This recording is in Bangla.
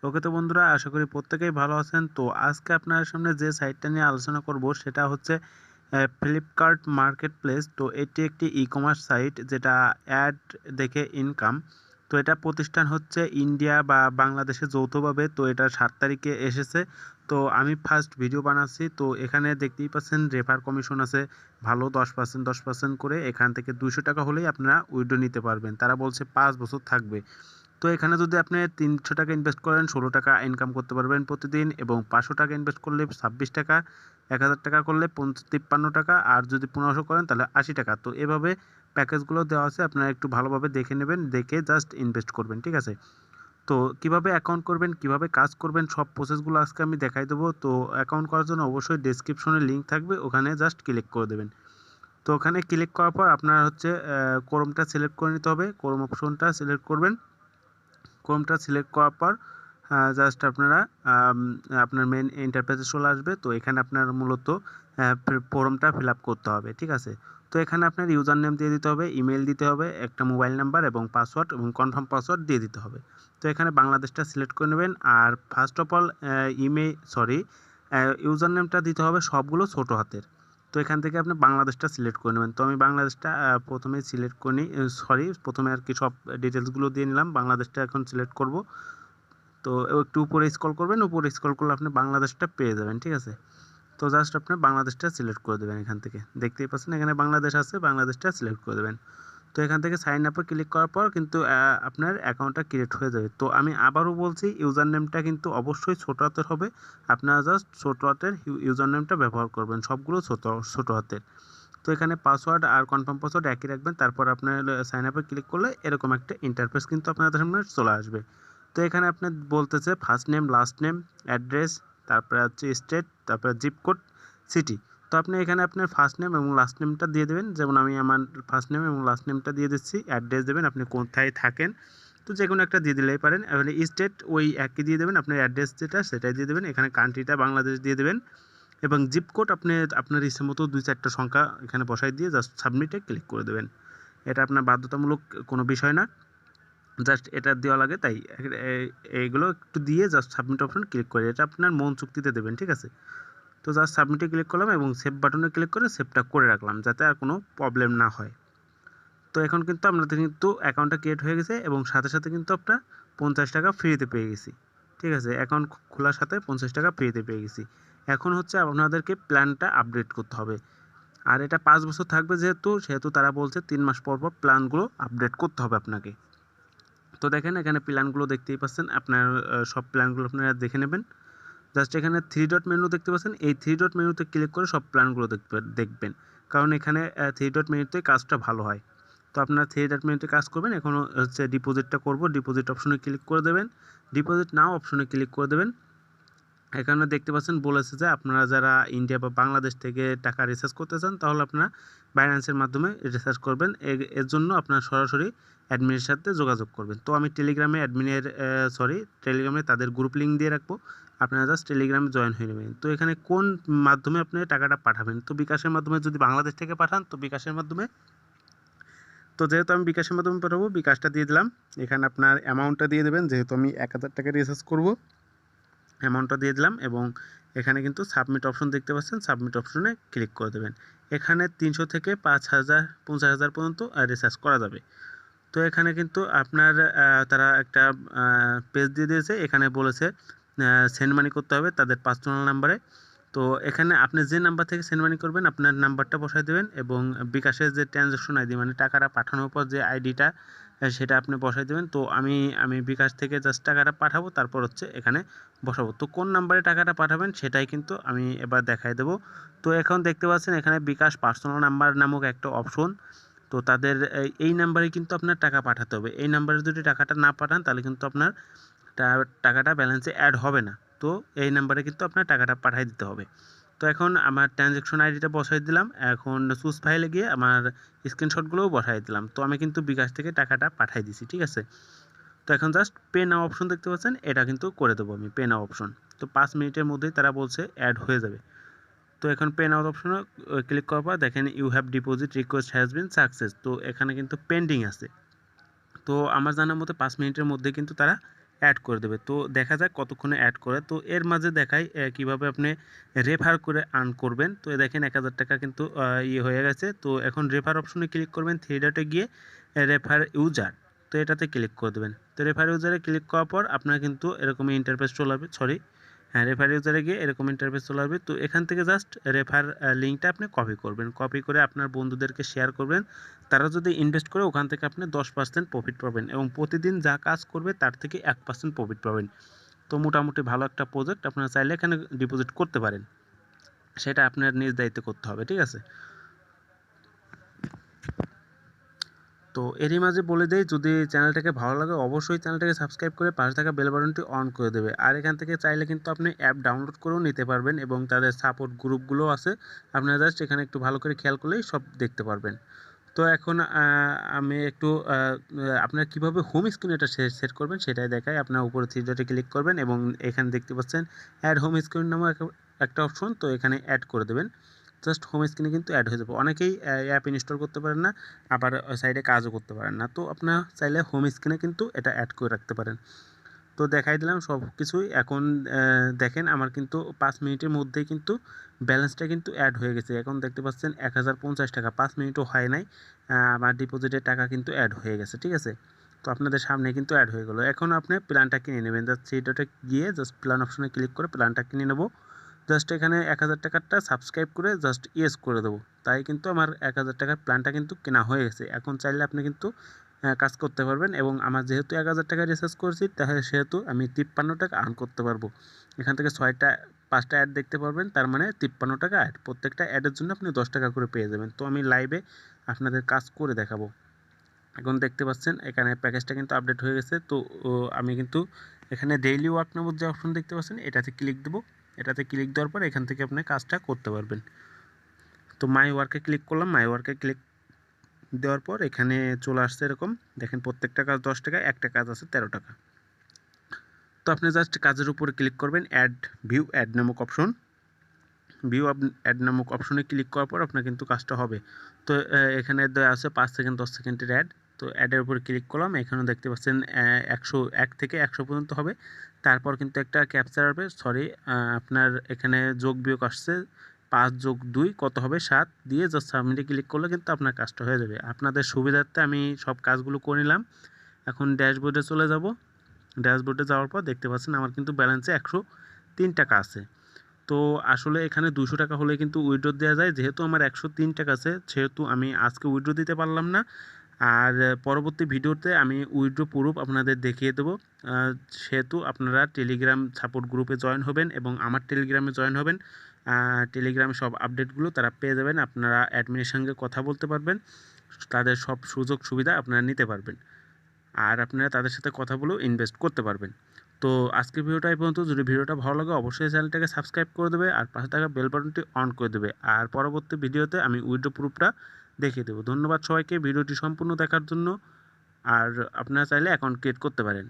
ওকে তো বন্ধুরা, আশা করি প্রত্যেকেই ভালো আছেন। তো আজকে আপনার সামনে যে সাইটটা নিয়ে আলোচনা করব সেটা হচ্ছে ফ্লিপকার্ট মার্কেট প্লেস। তো এটি একটি ই কমার্স সাইট যেটা অ্যাড দেখে ইনকাম। তো এটা প্রতিষ্ঠান হচ্ছে ইন্ডিয়া বা বাংলাদেশে যৌথভাবে। তো এটা 7 তারিখে এসেছে। তো আমি ফার্স্ট ভিডিও বানাচ্ছি। তো এখানে দেখতেই পাচ্ছেন রেফার কমিশন আছে ভালো 10% করে। এখান থেকে 200 টাকা হলেই আপনারা উইথড্র নিতে পারবেন। তারা বলছে 5 বছর থাকবে। তো এখানে যদি আপনি 300 টাকা ইনভেস্ট করেন 16 টাকা ইনকাম করতে পারবেন প্রতিদিন, এবং 500 টাকা ইনভেস্ট করলে 26 টাকা, 1000 টাকা করলে 53 টাকা, আর যদি 1500 করেন তাহলে 80 টাকা। তো এভাবে প্যাকেজগুলো দেওয়া আছে, আপনারা একটু ভালোভাবে দেখে নেবেন, দেখে জাস্ট ইনভেস্ট করবেন, ঠিক আছে? তো কিভাবে অ্যাকাউন্ট করবেন, কিভাবে কাজ করবেন, সব প্রসেসগুলো আজকে আমি দেখাই দেবো। তো অ্যাকাউন্ট করার জন্য অবশ্যই ডেসক্রিপশনে লিঙ্ক থাকবে, ওখানে জাস্ট ক্লিক করে দেবেন। তো ওখানে ক্লিক করার পর আপনার হচ্ছে ক্রোমটা সিলেক্ট করে নিতে হবে, ক্রোম অপশনটা সিলেক্ট করবেন। ক্রোমটা সিলেক্ট করার পর জাস্ট আপনারা আপনার মেন ইন্টারফেসে চলে আসবে। তো এখানে আপনার মূলত ফর্মটা ফিল আপ করতে হবে, ঠিক আছে? তো এখানে আপনার ইউজার নেম দিয়ে দিতে হবে, ইমেল দিতে হবে, একটা মোবাইল নাম্বার এবং পাসওয়ার্ড এবং কনফার্ম পাসওয়ার্ড দিয়ে দিতে হবে। তো এখানে বাংলাদেশটা সিলেক্ট করে নেবেন। আর ফার্স্ট অফ অল ইউজার নেমটা দিতে হবে সবগুলো ছোট হাতের। তো এখান থেকে আপনি বাংলাদেশটা সিলেক্ট করে নেবেন। তো আমি বাংলাদেশটা প্রথমেই সিলেক্ট করে নিই, প্রথমে আর কি সব ডিটেলসগুলো দিয়ে নিলাম। বাংলাদেশটা এখন সিলেক্ট করব। তো একটু উপরে স্ক্রল করবেন, উপরে স্ক্রল করলে আপনি বাংলাদেশটা পেয়ে যাবেন, ঠিক আছে? তো জাস্ট আপনি বাংলাদেশটা সিলেক্ট করে দেবেন। এখান থেকে দেখতেই পাচ্ছেন এখানে বাংলাদেশ আছে, বাংলাদেশটা সিলেক্ট করে দেবেন। তো এখান থেকে সাইন আপে ক্লিক করার পর কিন্তু আপনার অ্যাকাউন্টটা ক্রিয়েট হয়ে যাবে। তো আমি আবারও বলছি, ইউজার নেমটা কিন্তু অবশ্যই ছোটো হাতের হবে। আপনারা জাস্ট ছোটো হাতের ইউজার নেমটা ব্যবহার করবেন, সবগুলো ছোটো হাতের। তো এখানে পাসওয়ার্ড আর কনফার্ম পাসওয়ার্ড একই রাখবেন। তারপর আপনার সাইন আপে ক্লিক করলে এরকম একটা ইন্টারফেস কিন্তু আপনাদের সামনে চলে আসবে। তো এখানে আপনার বলতেছে first name, last name, address, তারপরে হচ্ছে স্টেট, তারপরে জিপ কোড, সিটি। তো আপনি এখানে আপনার ফার্স্ট নেম এবং লাস্ট নেমটা দিয়ে দেবেন। যেমন আমি আমার ফার্স্ট নেম এবং লাস্ট নেমটা দিয়ে দিচ্ছি। অ্যাড্রেস দেবেন, আপনি কোথায় থাকেন, তো যে কোনো একটা দিয়ে দিলেই পারেন। এবারে স্টেট ওই একই দিয়ে দেবেন, আপনার অ্যাড্রেস যেটা সেটাই দিয়ে দেবেন। এখানে কান্ট্রিটা বাংলাদেশ দিয়ে দেবেন, এবং জিপ কোড আপনি আপনার ইচ্ছে মতো 2-4টা সংখ্যা এখানে বসাই দিয়ে জাস্ট সাবমিটে ক্লিক করে দেবেন। এটা আপনার বাধ্যতামূলক কোনো বিষয় না, জাস্ট এটা দেওয়া লাগে তাই। এইগুলো একটু দিয়ে জাস্ট সাবমিট অপশন ক্লিক করে এটা আপনার মন চুক্তিতে দেবেন, ঠিক আছে? তো জাস্ট সাবমিটে ক্লিক করলাম এবং সেভ বাটনে ক্লিক করে সেভটা করে রাখলাম, যাতে আর কোনো প্রবলেম না হয়। তো এখন কিন্তু আপনাদের কিন্তু অ্যাকাউন্টটা ক্রিয়েট হয়ে গেছে, এবং সাথে সাথে কিন্তু আপনার 50 টাকা ফ্রিতে পেয়ে গেছি, ঠিক আছে? অ্যাকাউন্ট খোলার সাথে 50 টাকা ফ্রিতে পেয়ে গেছি। এখন হচ্ছে আপনাদেরকে প্ল্যানটা আপডেট করতে হবে। আর এটা 5 বছর থাকবে, সেহেতু তারা বলছে 3 মাস পর পর প্ল্যানগুলো আপডেট করতে হবে আপনাকে। তো দেখেন এখানে প্ল্যানগুলো দেখতেই পাচ্ছেন, আপনার সব প্ল্যানগুলো আপনারা দেখে নেবেন। জাস্ট এখানে 3 ডট মেনু দেখতে পাচ্ছেন, এই 3 ডট মেনুতে ক্লিক করে সব প্ল্যানগুলো দেখবেন। কারণ এখানে 3 ডট মেনুতে কাজটা ভালো হয়। তো আপনারা 3 ডট মেনুতে কাজ করবেন। এখন হচ্ছে ডিপোজিটটা করব, ডিপোজিট অপশনে ক্লিক করে দেবেন। ডিপোজিট নাও অপশনে ক্লিক করে দেবেন। এখানে দেখতে পাচ্ছেন বলেছে যে আপনারা যারা ইন্ডিয়া বা বাংলাদেশ থেকে টাকা রিচার্জ করতে চান, তাহলে আপনারা বাইন্যান্সের মাধ্যমে রিচার্জ করবেন। এর জন্য আপনারা সরাসরি অ্যাডমিনের সাথে যোগাযোগ করবেন। তো আমি টেলিগ্রামে টেলিগ্রামে তাদের গ্রুপ লিঙ্ক দিয়ে রাখবো, আপনারা জাস্ট টেলিগ্রামে জয়েন হয়ে নেবেন। তো এখানে কোন মাধ্যমে আপনি টাকাটা পাঠাবেন, তো বিকাশের মাধ্যমে যদি বাংলাদেশ থেকে পাঠান তো বিকাশের মাধ্যমে। তো যেহেতু আমি বিকাশের মাধ্যমে পাঠাবো, বিকাশটা দিয়ে দিলাম। এখানে আপনার অ্যামাউন্টটা দিয়ে দেবেন, যেহেতু আমি 1000 টাকা রিচার্জ করবো, অ্যামাউন্টটা দিয়ে দিলাম। এবং এখানে কিন্তু সাবমিট অপশন দেখতে পাচ্ছেন, সাবমিট অপশনে ক্লিক করে দেবেন। এখানে 300 থেকে 5000 50,000 পর্যন্ত রিচার্জ করা যাবে। তো এখানে কিন্তু আপনার তারা একটা পেজ দিয়ে দিয়েছে, এখানে বলেছে সেন্ড মানি করতে হবে তাদের পার্সোনাল নাম্বারে। তো এখানে আপনি যে নাম্বার থেকে সেন্ড মানি করবেন আপনার নাম্বারটা বসাই দেবেন, এবং বিকাশের যে ট্রানজ্যাকশন আইডি মানে টাকাটা পাঠানোর পর যে আইডিটা সেটা আপনি বসাই দেবেন। তো আমি বিকাশ থেকে জাস্ট টাকাটা পাঠাবো, তারপর হচ্ছে এখানে বসাবো। তো কোন নাম্বারে টাকাটা পাঠাবেন সেটাই কিন্তু আমি এবার দেখাই দেবো। তো এখন দেখতে পাচ্ছেন এখানে বিকাশ পার্সোনাল নাম্বার নামক একটা অপশন। তো তাদের এই নাম্বারে কিন্তু আপনার টাকা পাঠাতে হবে। এই নাম্বারে যদি টাকাটা না পাঠান তাহলে কিন্তু আপনার টাকাটা ব্যালেন্সে অ্যাড হবে না। তো এই নাম্বারে কিন্তু আপনার টাকাটা পাঠিয়ে দিতে হবে। তো এখন আমার ট্রানজ্যাকশন আইডিটা বসাই দিলাম। এখন চুজ ফাইলে গিয়ে আমার স্ক্রিনশটগুলোও বসাই দিলাম। তো আমি কিন্তু বিকাশ থেকে টাকাটা পাঠিয়ে দিছি, ঠিক আছে? তো এখন জাস্ট পে নাও অপশন দেখতে পাচ্ছেন, এটা কিন্তু করে দেবো আমি, পে নাও অপশন। তো 5 মিনিটের মধ্যেই তারা বলছে অ্যাড হয়ে যাবে। তো এখন পে নাও অপশনে ক্লিক করার পর দেখেন you have deposit request has been success. তো এখানে কিন্তু পেন্ডিং আছে। তো আমার জানার মতে 5 মিনিটের মধ্যে কিন্তু তারা অ্যাড করে দেবে। তো দেখা যাক কতক্ষণে অ্যাড করে। তো এর মাঝে দেখাই কীভাবে আপনি রেফার করে আর্ন করবেন। তো দেখেন 1000 টাকা কিন্তু হয়ে গেছে। তো এখন রেফার অপশনে ক্লিক করবেন, থ্রি ডটে গিয়ে রেফার ইউজার, তো এটাতে ক্লিক করে দেবেন। তো রেফার ইউজারে ক্লিক করার পর আপনার কিন্তু এরকমই ইন্টারফেস চলে আসবে, রেফার ইউজারে গিয়ে এরকম ইন্টারফেস চলে আসবে। তো এখান থেকে জাস্ট রেফার লিঙ্কটা আপনি কপি করবেন, কপি করে আপনার বন্ধুদেরকে শেয়ার করবেন। তারা যদি ইনভেস্ট করে ওখান থেকে আপনি 10% প্রফিট পাবেন এবং প্রতিদিন যা কাজ করবে তার থেকে 1% প্রফিট পাবেন। তো মোটামুটি ভালো একটা প্রজেক্ট, আপনারা চাইলে এখানে ডিপোজিট করতে পারেন, সেটা আপনার নিজ দায়িত্বে করতে হবে, ঠিক আছে। তো এরই মাঝে বলে দেই, যদি চ্যানেলটাকে ভালো লাগে অবশ্যই চ্যানেলটাকে সাবস্ক্রাইব করে পাশে থাকা বেল বাটনটি অন করে দেবে। আর এখান থেকে চাইলে কিন্তু আপনি অ্যাপ ডাউনলোড করেও নিতে পারবেন এবং তাদের সাপোর্ট গ্রুপগুলো আছে, আপনারা জাস্ট এখানে একটু ভালো করে খেয়াল করলেই সব দেখতে পারবেন। তো এখন আমি একটু আপনার কীভাবে হোম স্ক্রিন এটা সেট করবেন সেটাই দেখাই। আপনার উপরে থ্রি ডটে ক্লিক করবেন এবং এখানে দেখতে পাচ্ছেন অ্যাড হোম স্ক্রিন নামে একটা অপশন, তো এখানে অ্যাড করে দেবেন। জাস্ট হোম স্ক্রিনে কিন্তু অ্যাড হয়ে যাবে। অনেকেই অ্যাপ ইনস্টল করতে পারেন না, আবার সাইডে কাজও করতে পারেন না, তো আপনার চাইলে হোম স্ক্রিনে কিন্তু এটা অ্যাড করে রাখতে পারেন। তো দেখাই দিলাম সব কিছুই। এখন দেখেন আমার কিন্তু 5 মিনিটের মধ্যেই কিন্তু ব্যালেন্সটা কিন্তু অ্যাড হয়ে গেছে। এখন দেখতে পাচ্ছেন 1050 টাকা, 5 মিনিটও হয় নাই, আমার ডিপোজিটের টাকা কিন্তু অ্যাড হয়ে গেছে, ঠিক আছে। তো আপনাদের সামনে কিন্তু অ্যাড হয়ে গেলো। এখন আপনি প্ল্যানটা কিনে নেবেন, জাস্ট সেইটাতে গিয়ে জাস্ট প্ল্যান অপশনে ক্লিক করে প্ল্যানটা কিনে নেব। জাস্ট এখানে 1000 টাকারটা সাবস্ক্রাইব করে জাস্ট ইয়েস করে দেবো, তাই কিন্তু আমার 1000 টাকার প্ল্যানটা কিন্তু কেনা হয়ে গেছে। এখন চাইলে আপনি কিন্তু কাজ করতে পারবেন এবং আমার যেহেতু 1000 টাকা রিচার্জ করেছি তাহলে সেহেতু আমি 53 টাকা আর্ন করতে পারবো। এখান থেকে 5টা অ্যাড দেখতে পারবেন, তার মানে 53 টাকা অ্যাড, প্রত্যেকটা অ্যাডের জন্য আপনি 10 টাকা করে পেয়ে যাবেন। তো আমি লাইভে আপনাদের কাজ করে দেখাবো। এখন দেখতে পাচ্ছেন এখানে প্যাকেজটা কিন্তু আপডেট হয়ে গেছে। তো আমি কিন্তু এখানে ডেইলি ওয়ার্ক নামক যে অপশন দেখতে পাচ্ছেন এটাতে ক্লিক দেবো। এটাতে ক্লিক দেওয়ার পর এখান থেকে আপনি কাজটা করতে পারবেন। তো মাই ওয়ার্কে ক্লিক করলাম, মাই ওয়ার্কে ক্লিক দেওয়ার পর এখানে চলে আসছে এরকম, দেখেন প্রত্যেকটা কাজ 10 টাকা, একটা কাজ আছে 13 টাকা। তো আপনি জাস্ট কাজের উপরে ক্লিক করবেন, ভিউ অ্যাড নামক অপশন, ভিউ অ্যাড নামক অপশনে ক্লিক করার পর আপনার কিন্তু কাজটা হবে। তো এখানে দেওয়া আছে 5 সেকেন্ড 10 সেকেন্ডের অ্যাড। তো অ্যাডের উপরে ক্লিক করলাম, এখানেও দেখতে পাচ্ছেন 1 থেকে 100 পর্যন্ত হবে। তারপর কিন্তু একটা ক্যাপচার হবে, আপনার এখানে যোগ বিয়োগ আসছে, 5 যোগ 2 কত হবে 7 দিয়ে জাস্ট সাবমিটে ক্লিক করলে কিন্তু আপনার কাজটা হয়ে যাবে। আপনাদের সুবিধার্থে আমি সব কাজগুলো করে নিলাম। এখন ড্যাশবোর্ডে চলে যাব। ড্যাশবোর্ডে যাওয়ার পর দেখতে পাচ্ছেন আমার কিন্তু ব্যালেন্সে 103 টাকা আছে। তো আসলে এখানে 200 টাকা হলে কিন্তু উইথড্র দেওয়া যায়, যেহেতু আমার 103 টাকা আছে সেহেতু আমি আজকে উইথড্র দিতে পারলাম না। আর পরবর্তী ভিডিওতে আমি উইথড্র প্রুফ আপনাদের দেখিয়ে দেবো। সেহেতু আপনারা টেলিগ্রাম সাপোর্ট গ্রুপে জয়েন হবেন এবং আমার টেলিগ্রামে জয়েন হবেন। টেলিগ্রামে সব আপডেটগুলো তারা পেয়ে যাবেন, আপনারা অ্যাডমিনের সঙ্গে কথা বলতে পারবেন, তাদের সব সুযোগ সুবিধা আপনারা নিতে পারবেন, আর আপনারা তাদের সাথে কথা বলেও ইনভেস্ট করতে পারবেন। তো আজকের ভিডিওটা এই পর্যন্ত। যদি ভিডিওটা ভালো লাগে অবশ্যই চ্যানেলটাকে সাবস্ক্রাইব করে দেবে আর পাশে থাকা বেল বাটনটি অন করে দেবে, আর পরবর্তী ভিডিওতে আমি উইথড্র প্রুফটা দেখিয়ে দেবো। ধন্যবাদ সবাইকে ভিডিওটি সম্পূর্ণ দেখার জন্য, আর আপনারা চাইলে অ্যাকাউন্ট ক্রিয়েট করতে পারেন।